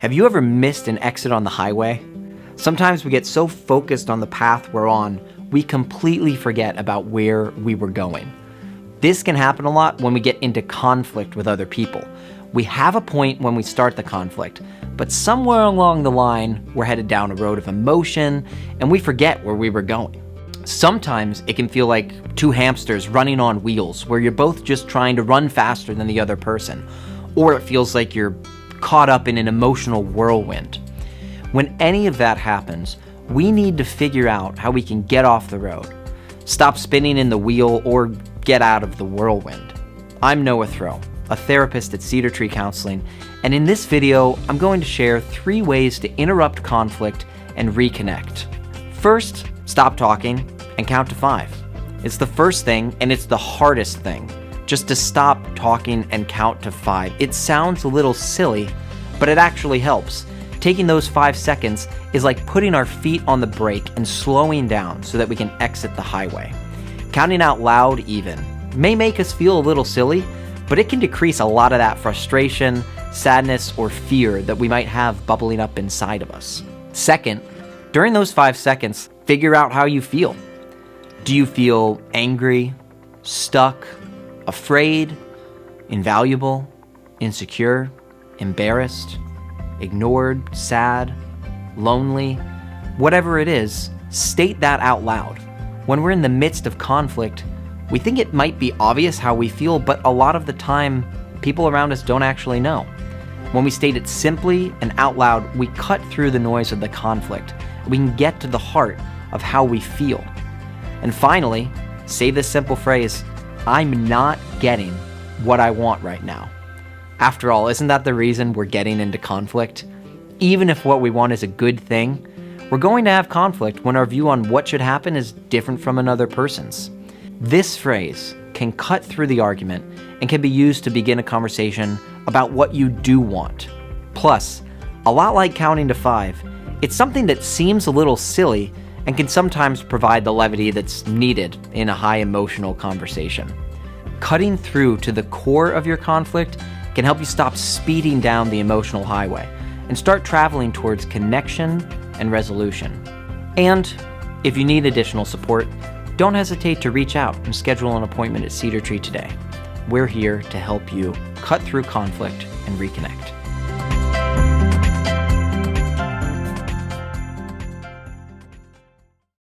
Have you ever missed an exit on the highway? Sometimes we get so focused on the path we're on, we completely forget about where we were going. This can happen a lot when we get into conflict with other people. We have a point when we start the conflict, but somewhere along the line, we're headed down a road of emotion and we forget where we were going. Sometimes it can feel like two hamsters running on wheels, where you're both just trying to run faster than the other person, or it feels like you're caught up in an emotional whirlwind. When any of that happens, we need to figure out how we can get off the road, stop spinning in the wheel, or get out of the whirlwind. I'm Noah Throw, a therapist at Cedar Tree Counseling, and in this video, I'm going to share 3 ways to interrupt conflict and reconnect. First, stop talking and count to 5. It's the first thing, and it's the hardest thing. Just to stop talking and count to 5. It sounds a little silly, but it actually helps. Taking those 5 seconds is like putting our feet on the brake and slowing down so that we can exit the highway. Counting out loud even may make us feel a little silly, but it can decrease a lot of that frustration, sadness, or fear that we might have bubbling up inside of us. Second, during those 5 seconds, figure out how you feel. Do you feel angry, stuck, afraid, invaluable, insecure, embarrassed, ignored, sad, lonely? Whatever it is, state that out loud. When we're in the midst of conflict, we think it might be obvious how we feel, but a lot of the time, people around us don't actually know. When we state it simply and out loud, we cut through the noise of the conflict. We can get to the heart of how we feel. And finally, say this simple phrase: I'm not getting what I want right now. After all, isn't that the reason we're getting into conflict? Even if what we want is a good thing, we're going to have conflict when our view on what should happen is different from another person's. This phrase can cut through the argument and can be used to begin a conversation about what you do want. Plus, a lot like counting to 5, it's something that seems a little silly and can sometimes provide the levity that's needed in a high emotional conversation. Cutting through to the core of your conflict can help you stop speeding down the emotional highway and start traveling towards connection and resolution. And if you need additional support, don't hesitate to reach out and schedule an appointment at Cedar Tree today. We're here to help you cut through conflict and reconnect.